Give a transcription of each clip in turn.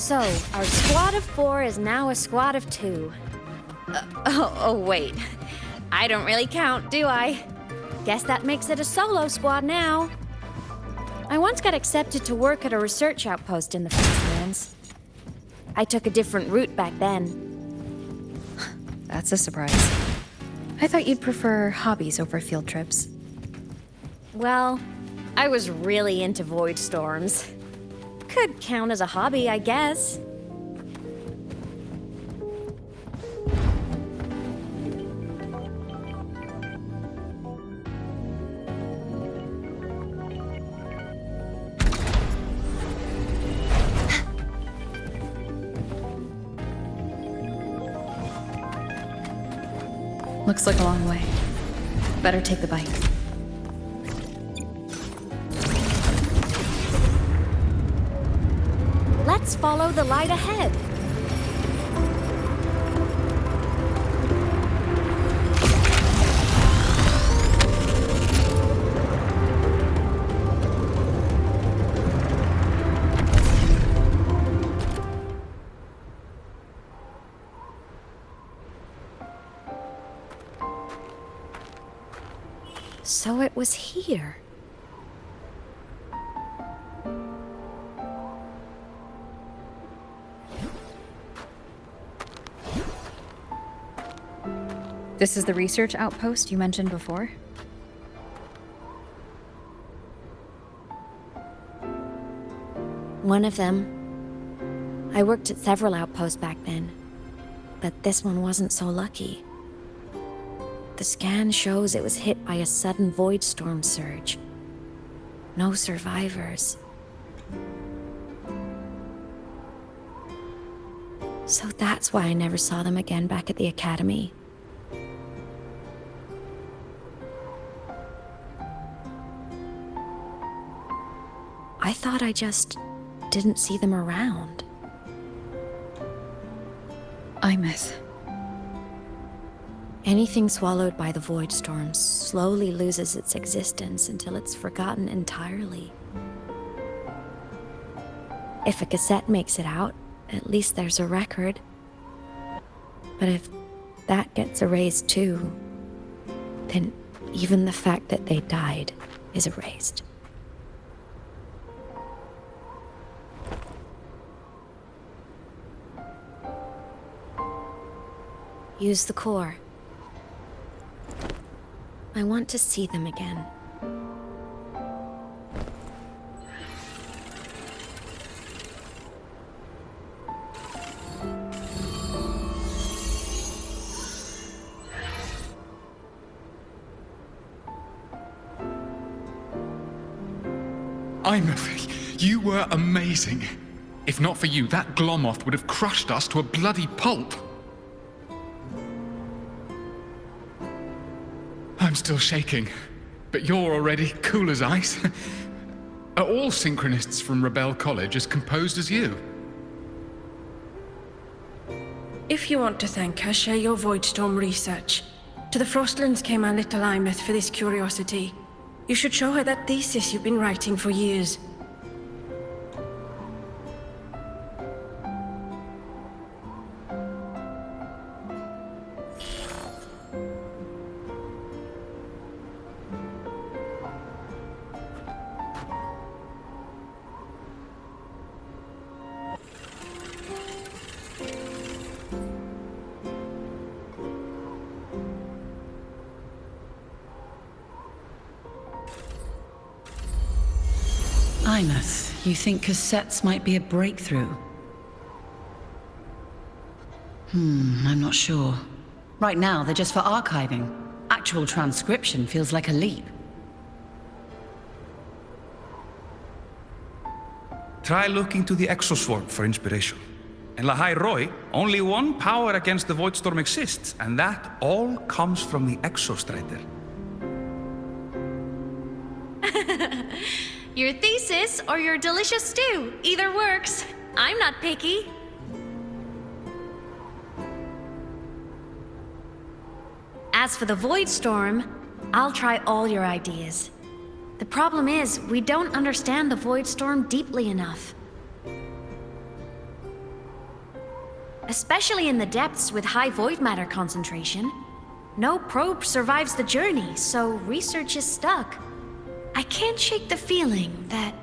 So, our squad of 4 is now a squad of 2. Wait. I don't really count, do I? Guess that makes it a solo squad now. I once got accepted to work at a research outpost in the Fastlands. I took a different route back then. That's a surprise. I thought you'd prefer hobbies over field trips. Well, I was really into void storms. Could count as a hobby, I guess. Looks like a long way. Better take the bike. Let's follow the light ahead. So it was here. This is the research outpost you mentioned before? One of them. I worked at several outposts back then, but this one wasn't so lucky. The scan shows it was hit by a sudden void storm surge. No survivors. So that's why I never saw them again back at the academy. I thought I just didn't see them around. Imeth. Anything swallowed by the void storms slowly loses its existence until it's forgotten entirely. If a cassette makes it out, at least there's a record. But if that gets erased too, then even the fact that they died is erased. Use the core. I want to see them again. Imeth, you were amazing. If not for you, that Glomoth would have crushed us to a bloody pulp. I'm still shaking, but you're already cool as ice. Are all synchronists from Rebel College as composed as you? If you want to thank her, share your Voidstorm research. To the Frostlands came our little Imeth for this curiosity. You should show her that thesis you've been writing for years. Imeth, you think cassettes might be a breakthrough? I'm not sure. Right now, they're just for archiving. Actual transcription feels like a leap. Try looking to the Exoswarm for inspiration. In Lahai Roy, only one power against the Voidstorm exists, and that all comes from the Exostrider. Your thesis or your delicious stew, either works. I'm not picky. As for the Void Storm, I'll try all your ideas. The problem is, we don't understand the Void Storm deeply enough. especially in the depths with high void matter concentration. No probe survives the journey, so research is stuck. I can't shake the feeling that...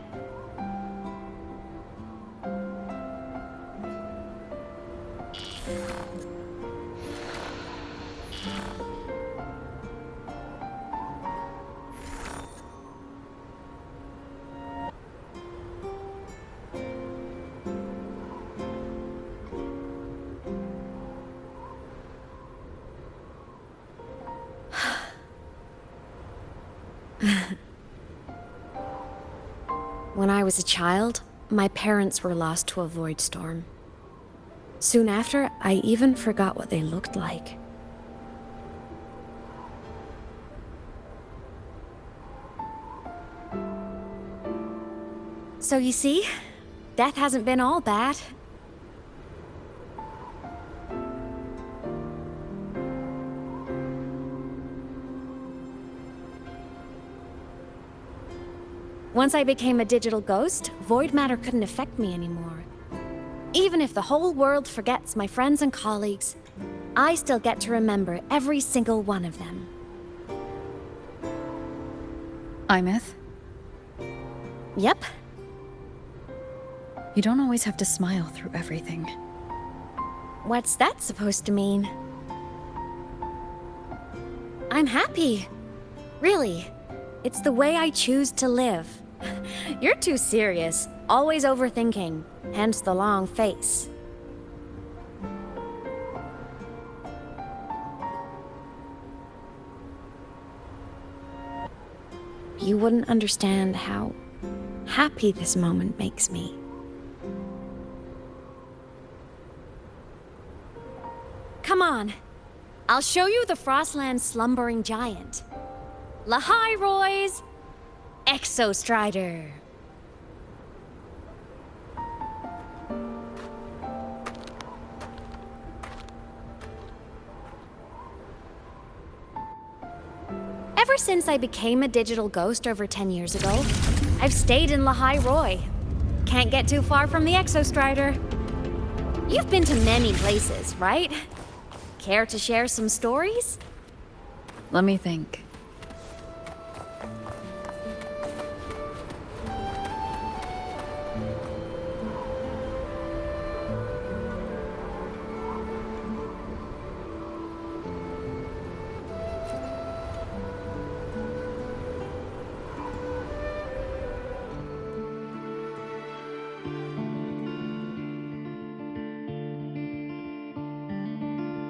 When I was a child, my parents were lost to a void storm. Soon after, I even forgot what they looked like. So you see, death hasn't been all bad. Once I became a digital ghost, void matter couldn't affect me anymore. Even if the whole world forgets my friends and colleagues, I still get to remember every single one of them. Imeth, Yep. you don't always have to smile through everything. What's that supposed to mean? I'm happy. Really. It's the way I choose to live. You're too serious. Always overthinking. Hence the long face. You wouldn't understand how happy this moment makes me. Come on. I'll show you the Frostland's slumbering giant. Lahai Roy's Exostrider. Ever since I became a digital ghost over 10 years ago, I've stayed in Lahai Roy. Can't get too far from the Exostrider. You've been to many places, right? Care to share some stories? Let me think.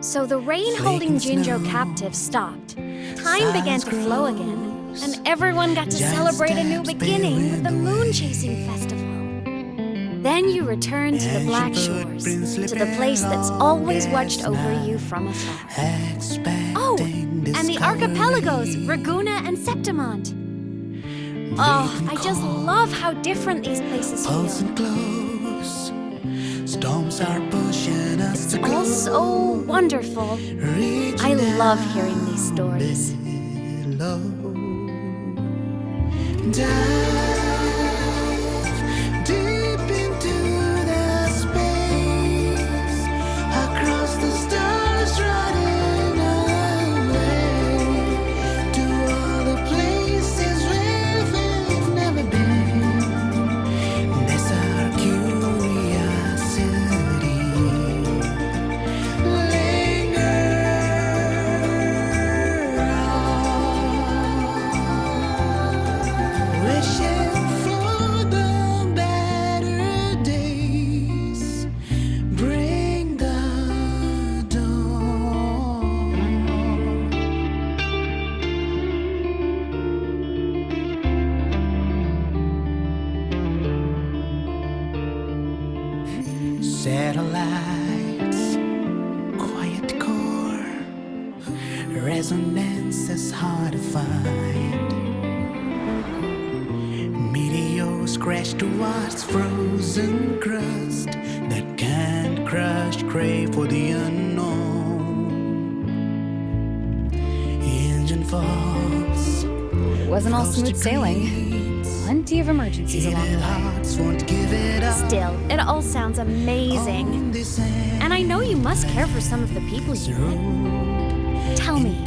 So the rain holding Jinjo captive stopped. Time began to flow again, and everyone got to celebrate a new beginning with the Moon Chasing Festival. Then you returned to the Black Shores, to the place that's always watched over you from afar. Oh, and the archipelagos, Raguna and Septimont. Oh, I just love how different these places feel. Storms are pushing us to All so wonderful. I love hearing these stories. Dive deep into the space, across the stars, running away to all the places where we've never been. That's our curiosity. Wishing for the better days, bring the dawn. Satellites, quiet core, resonance is hard to find. Meteors crash towards frozen crust that can't crush, crave for the unknown. Engine falls. It wasn't all smooth sailing. plenty of emergencies along the way. Hearts won't give it up. Still, it all sounds amazing. On this And I know you must care for some of the people you meet. Tell me,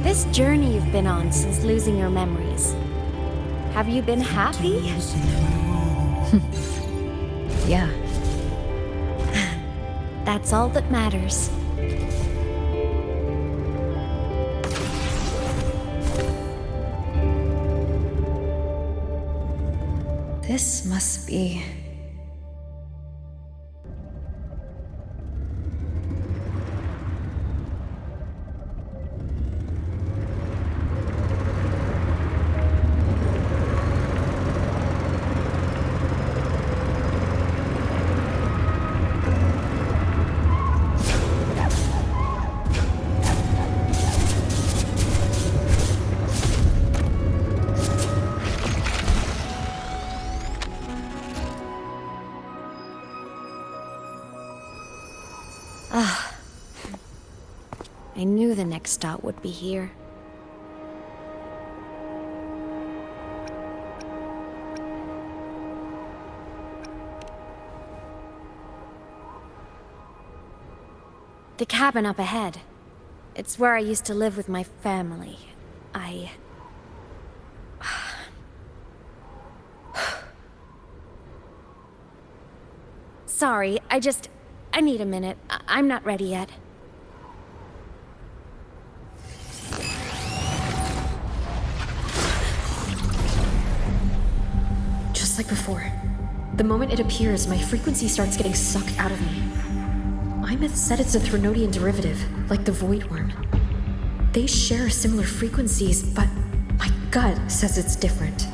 this journey you've been on since losing your memories, have you been happy? Yeah. That's all that matters. This must be... I knew the next stop would be here. The cabin up ahead. It's where I used to live with my family. Sorry, I need a minute. I'm not ready yet. Just like before. The moment it appears, my frequency starts getting sucked out of me. Imeth said it's a Threnodian derivative, like the Void Worm. They share similar frequencies, but my gut says it's different.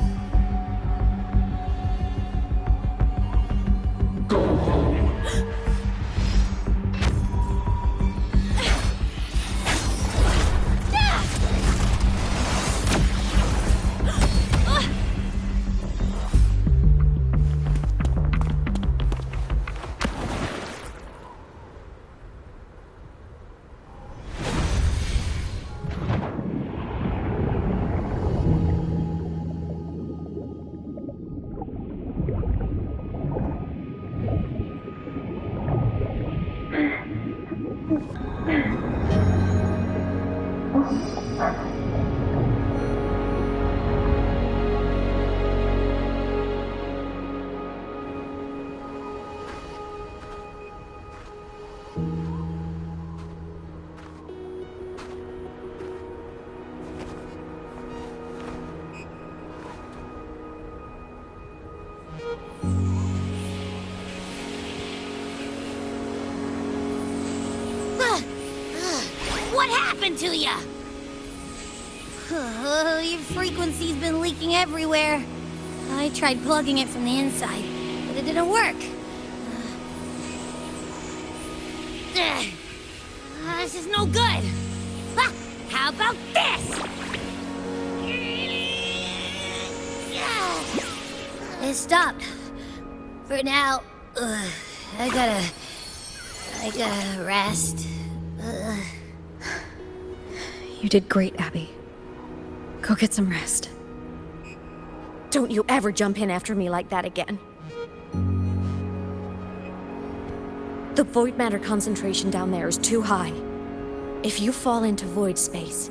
What happened to ya? Your frequency's been leaking everywhere. I tried plugging it from the inside, but it didn't work. This is no good. How about this? It stopped. For now, I gotta rest. You did great, Abby. Go get some rest. Don't you ever jump in after me like that again. The void matter concentration down there is too high. If you fall into void space,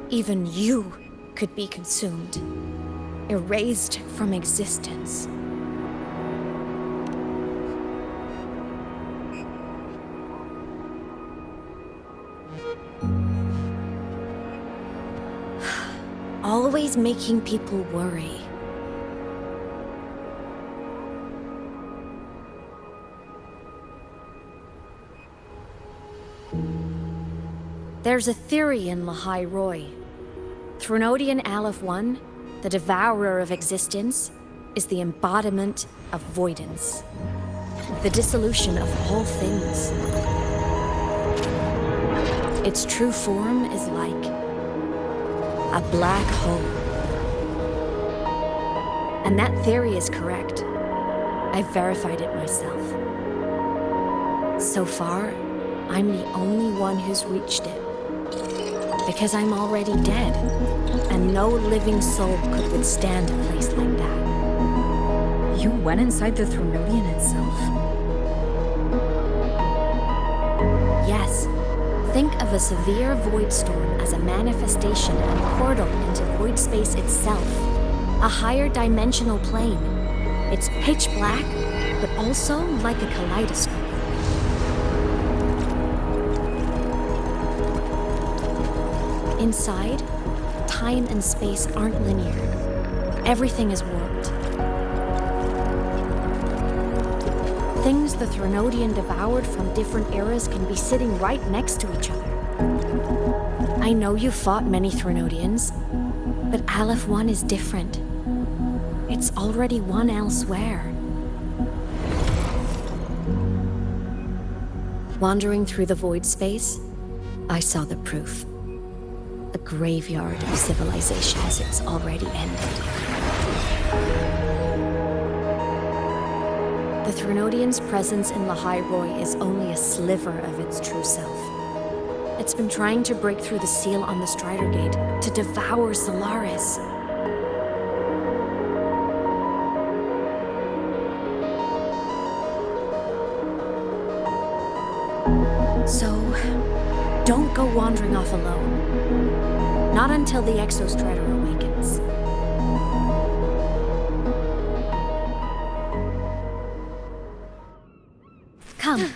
even you could be consumed, erased from existence. Always making people worry. There's a theory in Lahai Roy. Threnodian Aleph 1, the devourer of existence, is the embodiment of voidance. The dissolution of all things. Its true form is like a black hole. And that theory is correct. I've verified it myself. So far, I'm the only one who's reached it. Because I'm already dead, and no living soul could withstand a place like that. You went inside the Thronodian itself? Yes. Think of a severe void storm as a manifestation and portal into void space itself. A higher dimensional plane. It's pitch black, but also like a kaleidoscope. Inside, time and space aren't linear. Everything is warped. Things the Thronodian devoured from different eras can be sitting right next to each other. I know you fought many Thronodians, but Aleph 1 is different. It's already one elsewhere. Wandering through the void space, I saw the proof. A graveyard of civilizations it's already ended. The Thronodian's presence in Lahai Roi is only a sliver of its true self. It's been trying to break through the seal on the Strider Gate to devour Solaris. So, don't go wandering off alone. Not until the Exostrider awakens. Come,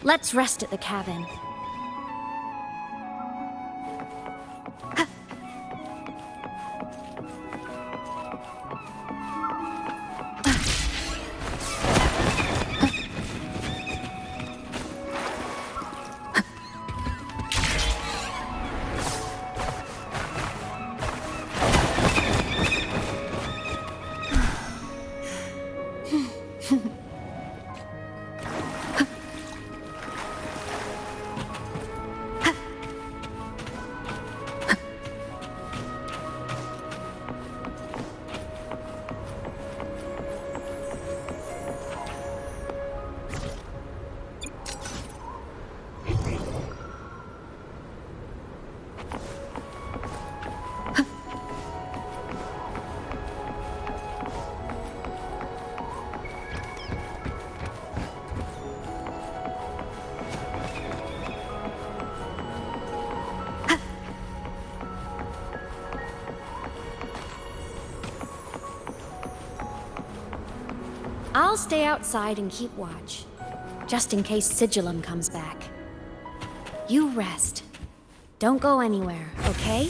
let's rest at the cabin. I'll stay outside and keep watch, just in case Sigillum comes back. You rest. Don't go anywhere, okay?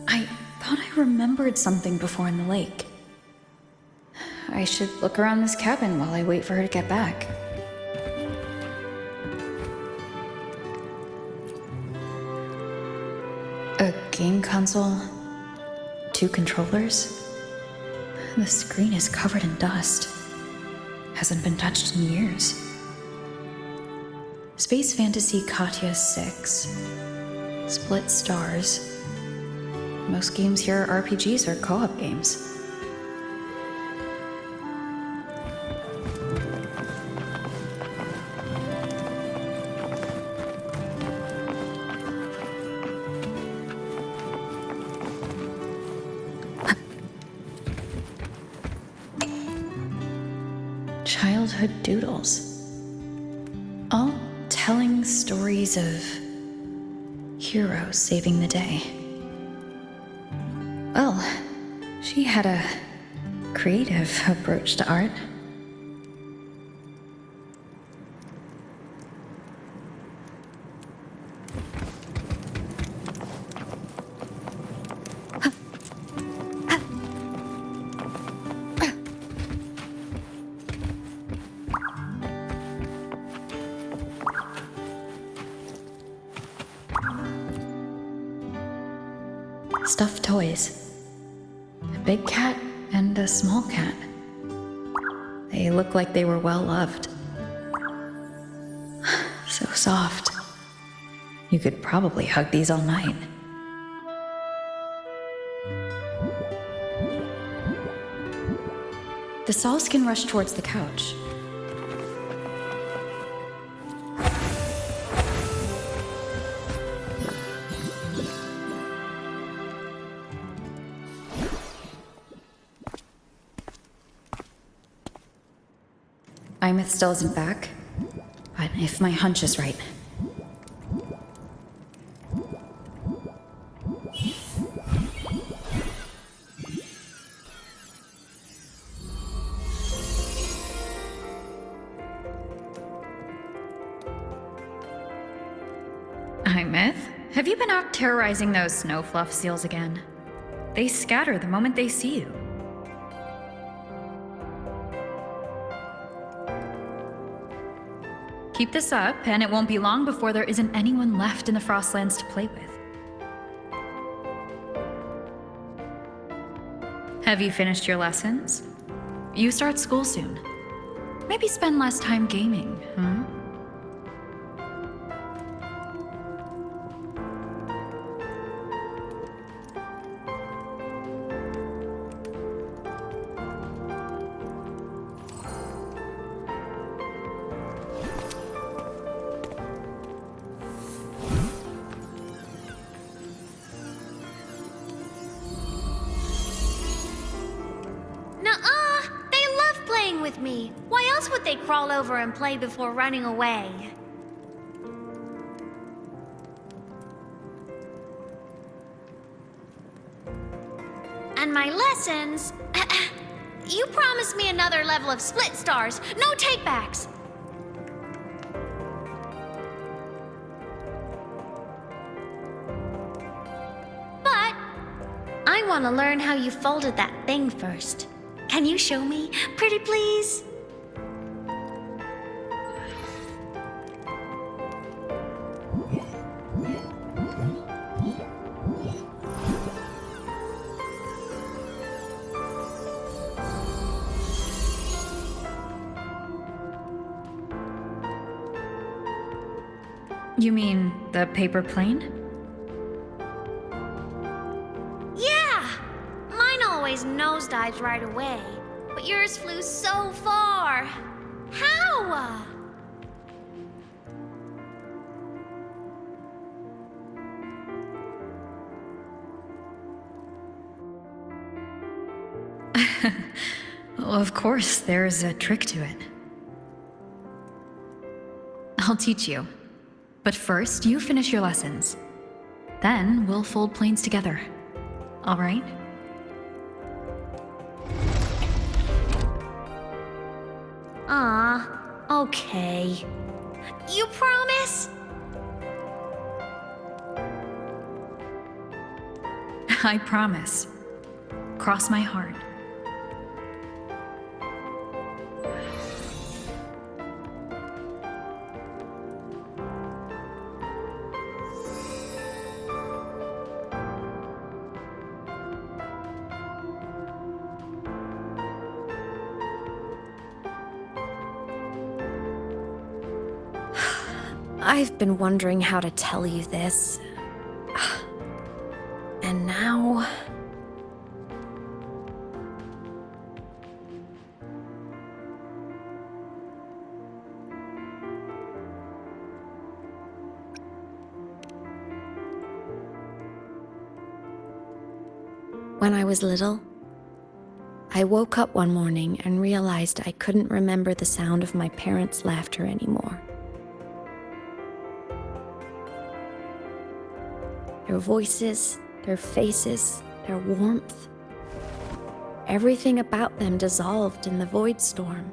I thought I remembered something before in the lake. I should look around this cabin while I wait for her to get back. A game console, 2 controllers. The screen is covered in dust. Hasn't been touched in years. Space Fantasy Katya 6. Split stars. Most games here are RPGs or co-op games. Childhood doodles. All telling stories of heroes saving the day. Well, she had a creative approach to art. Stuffed toys. big cat and a small cat. They look like they were well loved. So soft. You could probably hug these all night. The Solskin rushed towards the couch. Imeth still isn't back, but if my hunch is right. Imeth, have you been out terrorizing those snow fluff seals again? They scatter the moment they see you. Keep this up, and it won't be long before there isn't anyone left in the Frostlands to play with. Have you finished your lessons? You start school soon. Maybe spend less time gaming, huh? Nuh-uh! They love playing with me. Why else would they crawl over and play before running away? And my lessons... You promised me another level of split stars. No takebacks. But I want to learn how you folded that thing first. Can you show me, pretty please? You mean the paper plane? Yeah! Mine always nosedives right away, but yours flew so far. How? Well, of course, there's a trick to it. I'll teach you. But first, you finish your lessons. Then we'll fold planes together. All right? Okay. You promise? I promise. Cross my heart. I've been wondering how to tell you this. And now... When I was little, I woke up one morning and realized I couldn't remember the sound of my parents' laughter anymore. Their voices, their faces, their warmth. Everything about them dissolved in the void storm.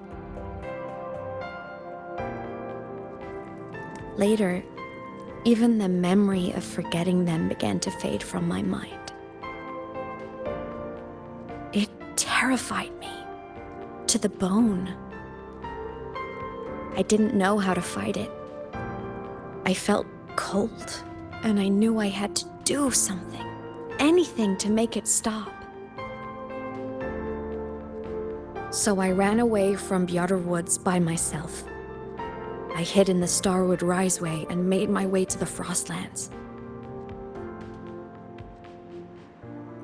Later, even the memory of forgetting them began to fade from my mind. It terrified me to the bone. I didn't know how to fight it. I felt cold. And I knew I had to do something, anything to make it stop. So I ran away from Bjarter Woods by myself. I hid in the Starwood Riseway and made my way to the Frostlands.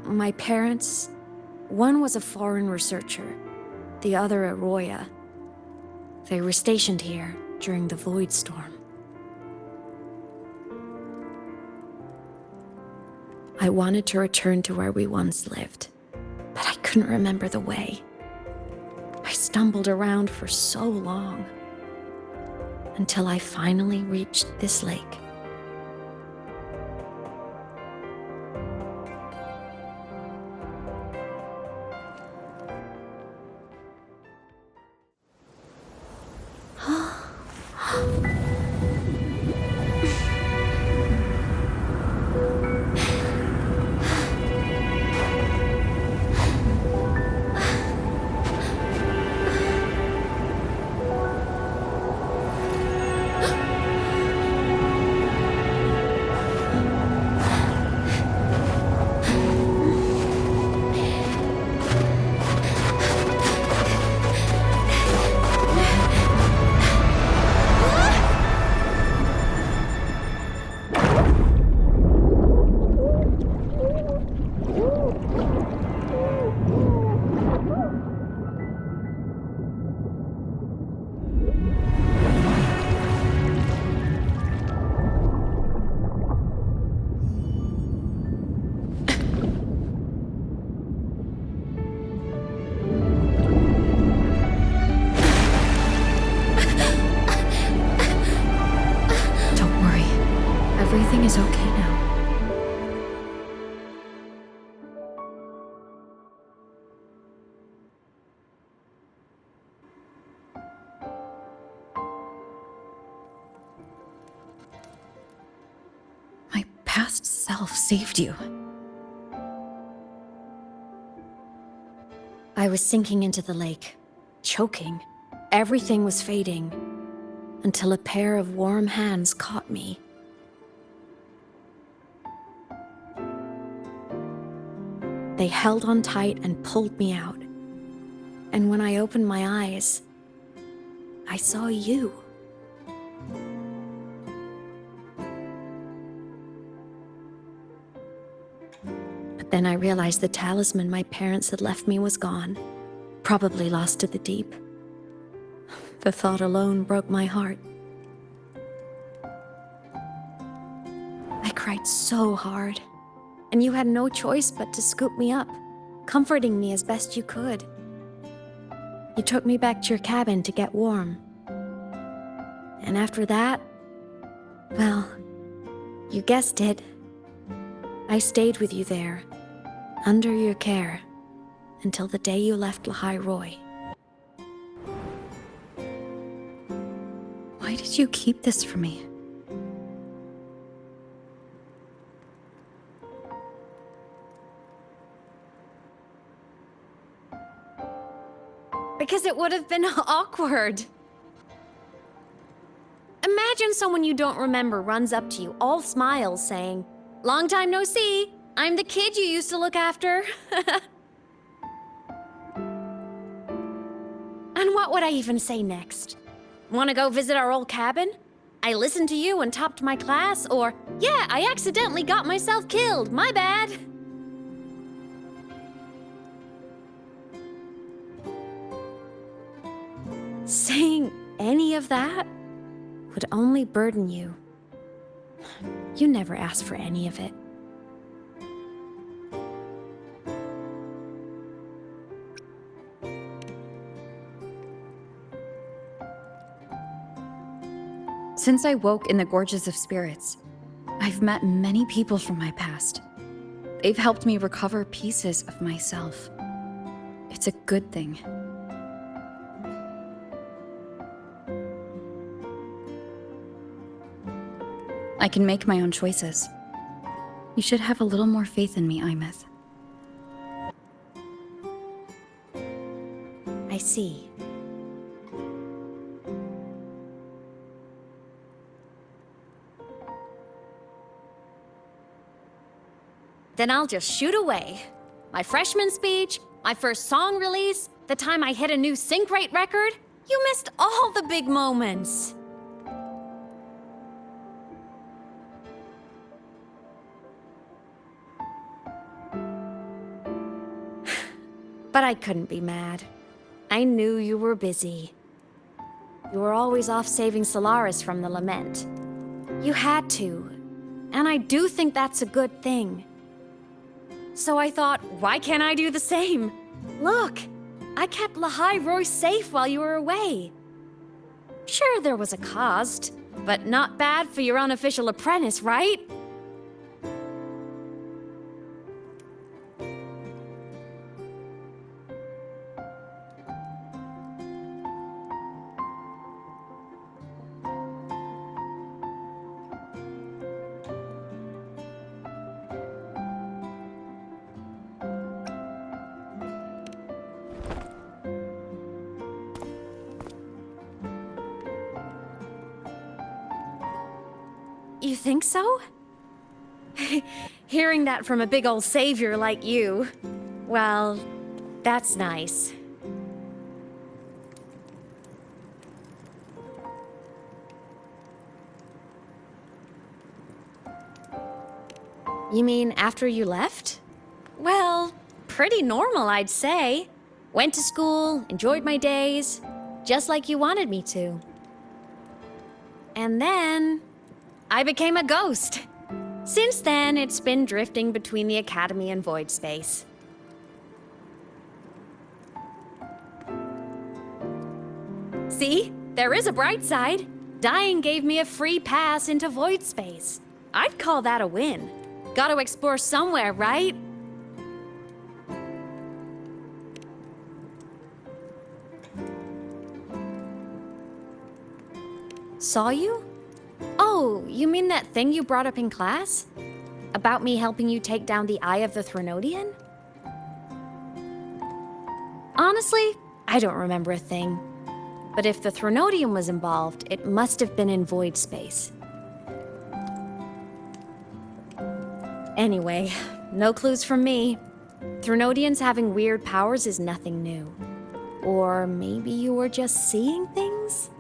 My parents, one was a foreign researcher, the other a Roya. They were stationed here during the Void Storm. I wanted to return to where we once lived, but I couldn't remember the way. I stumbled around for so long, until I finally reached this lake. Everything is okay now. My past self saved you. I was sinking into the lake, choking. Everything was fading, until a pair of warm hands caught me. They held on tight and pulled me out. And when I opened my eyes, I saw you. But then I realized the talisman my parents had left me was gone, probably lost to the deep. The thought alone broke my heart. I cried so hard. And you had no choice but to scoop me up, comforting me as best you could. You took me back to your cabin to get warm. And after that, well, you guessed it. I stayed with you there, under your care, until the day you left Lahai Roy. Why did you keep this from me? Because it would have been awkward. Imagine someone you don't remember runs up to you, all smiles, saying, "Long time no see, I'm the kid you used to look after." And what would I even say next? Want to go visit our old cabin? I listened to you and topped my class, or, "Yeah, I accidentally got myself killed, my bad." Saying any of that would only burden you. You never asked for any of it. Since I woke in the Gorges of Spirits, I've met many people from my past. They've helped me recover pieces of myself. It's a good thing. I can make my own choices. You should have a little more faith in me, Imeth. I see. Then I'll just shoot away. My freshman speech, my first song release, The time I hit a new sync rate record? You missed all the big moments. But I couldn't be mad. I knew you were busy. You were always off saving Solaris from the lament. You had to. And I do think that's a good thing. So I thought, why can't I do the same? Look, I kept Lahai Roy safe while you were away. Sure, there was a cost, but not bad for your unofficial apprentice, right? You think so? Hearing that from a big old savior like you, well, that's nice. You mean after you left? Well, pretty normal, I'd say. Went to school, enjoyed my days, just like you wanted me to. And then I became a ghost. Since then, it's been drifting between the Academy and Void Space. See? There is a bright side. Dying gave me a free pass into Void Space. I'd call that a win. Gotta explore somewhere, right? Saw you? Oh, you mean that thing you brought up in class? About me helping you take down the Eye of the Threnodian? Honestly, I don't remember a thing. But if the Threnodian was involved, it must have been in Void Space. Anyway, no clues from me. Threnodians having weird powers is nothing new. Or maybe you were just seeing things?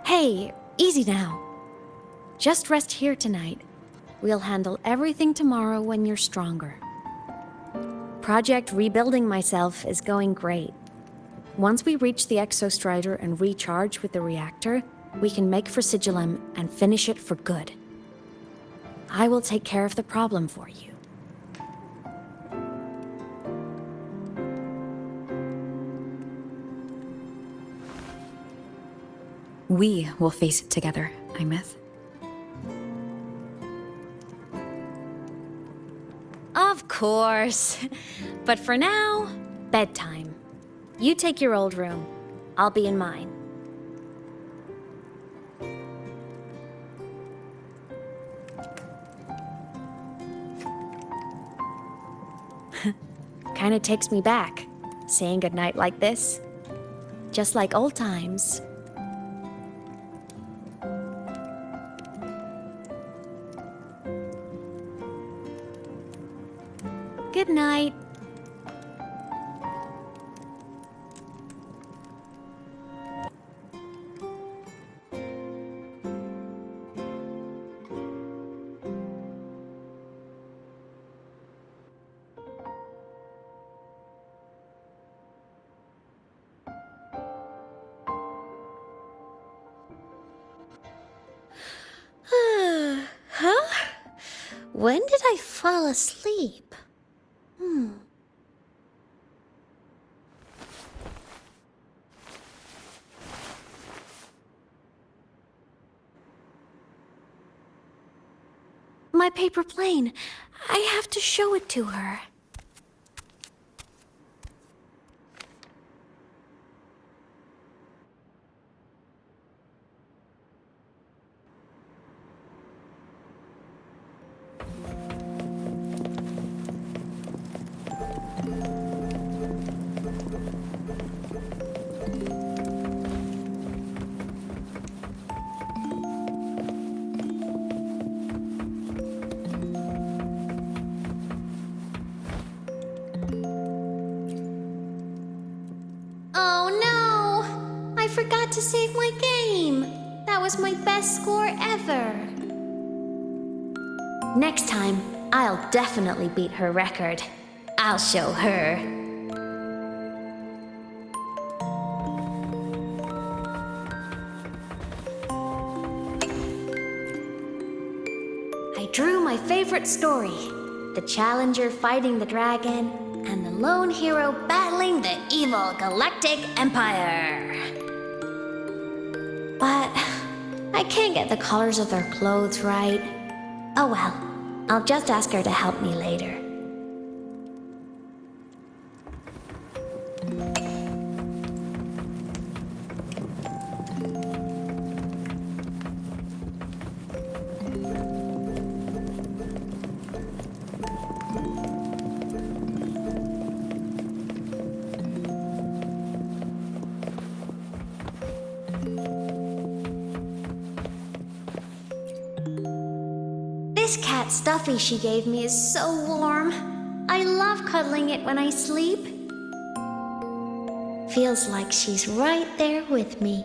Hey, easy now. Just rest here tonight. We'll handle everything tomorrow when you're stronger. Project Rebuilding Myself is going great. Once we reach the Exostrider and recharge with the reactor, we can make for Sigillum and finish it for good. I will take care of the problem for you. We will face it together, Imeth. Of course. But for now, bedtime. You take your old room. I'll be in mine. Kinda takes me back, saying goodnight like this. Just like old times. Good night. Huh? When did I fall asleep? My paper plane. I have to show it to her. forgot to save my game. That was my best score ever. Next time, I'll definitely beat her record. I'll show her. I drew my favorite story. The challenger fighting the dragon, and the lone hero battling the evil Galactic Empire. But I can't get the colors of their clothes right. Oh well, I'll just ask her to help me later. This cat stuffy she gave me is so warm. I love cuddling it when I sleep. Feels like she's right there with me.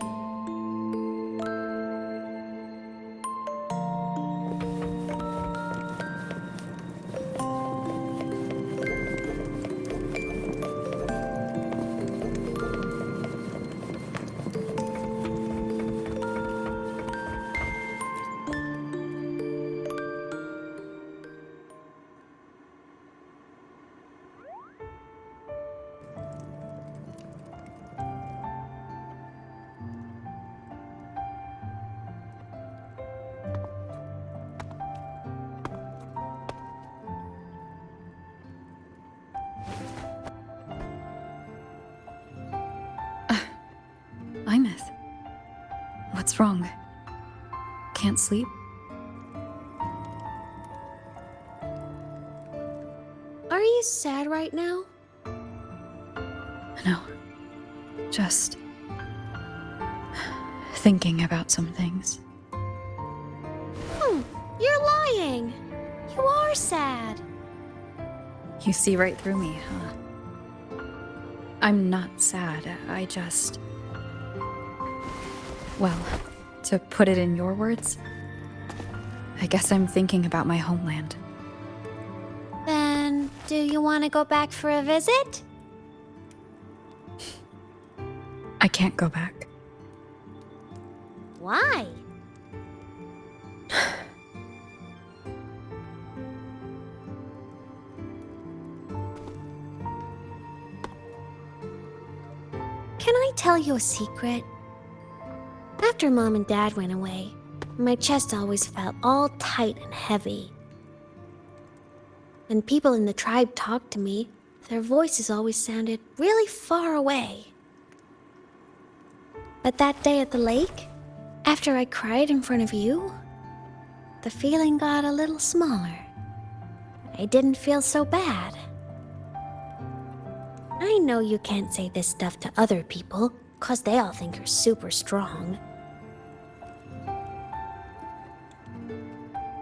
Imeth. What's wrong? Can't sleep? Are you sad right now? No. Just thinking about some things. You're lying. You are sad. You see right through me, huh? I'm not sad. I just... Well, to put it in your words, I guess I'm thinking about my homeland. Then, do you want to go back for a visit? I can't go back. Why? Can I tell you a secret? After Mom and Dad went away, my chest always felt all tight and heavy. When people in the tribe talked to me, their voices always sounded really far away. But that day at the lake, after I cried in front of you, the feeling got a little smaller. I didn't feel so bad. I know you can't say this stuff to other people, 'cause they all think you're super strong.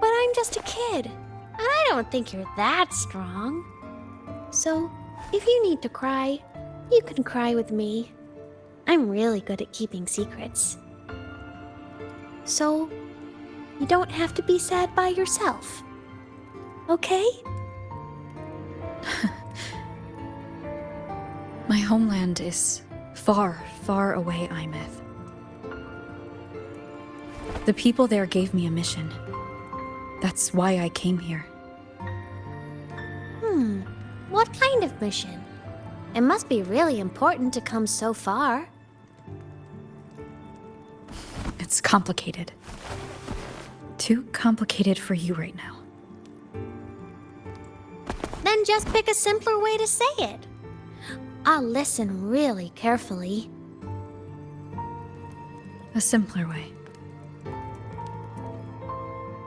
But I'm just a kid, and I don't think you're that strong. So, if you need to cry, you can cry with me. I'm really good at keeping secrets. So, you don't have to be sad by yourself. Okay? My homeland is far, far away, Imeth. The people there gave me a mission. That's why I came here. What kind of mission? It must be really important to come so far. It's complicated. Too complicated for you right now. Then just pick a simpler way to say it. I'll listen really carefully. A simpler way.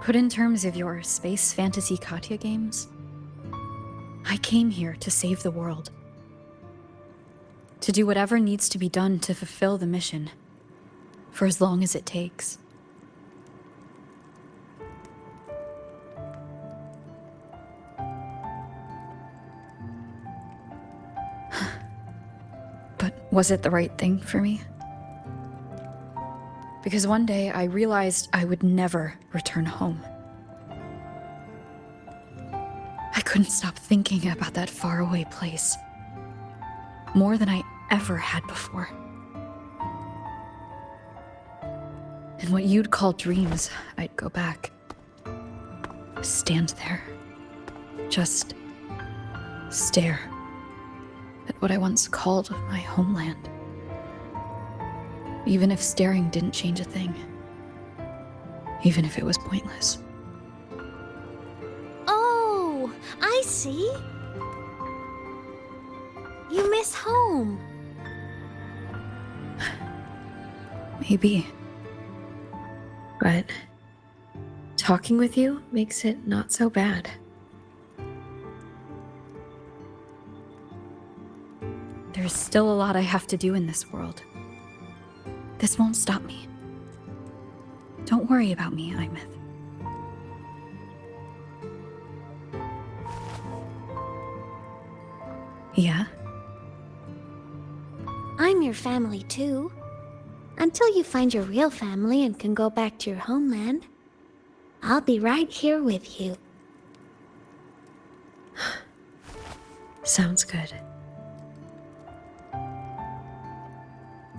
Put in terms of your space fantasy Katya games, I came here to save the world. To do whatever needs to be done to fulfill the mission, for as long as it takes. But was it the right thing for me? Because one day I realized I would never return home. I couldn't stop thinking about that faraway place. More than I ever had before. In what you'd call dreams, I'd go back. Stand there. Just stare at what I once called my homeland. Even if staring didn't change a thing. Even if it was pointless. Oh, I see. You miss home. Maybe. But talking with you makes it not so bad. There's still a lot I have to do in this world. This won't stop me. Don't worry about me, Imeth. Yeah? I'm your family too. Until you find your real family and can go back to your homeland, I'll be right here with you. Sounds good.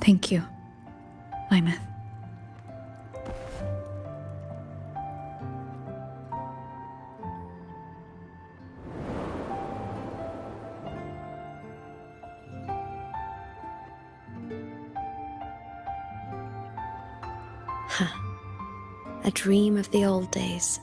Thank you, Imeth. A dream of the old days.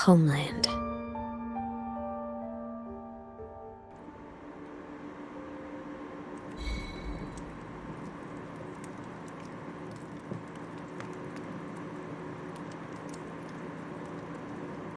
Homeland.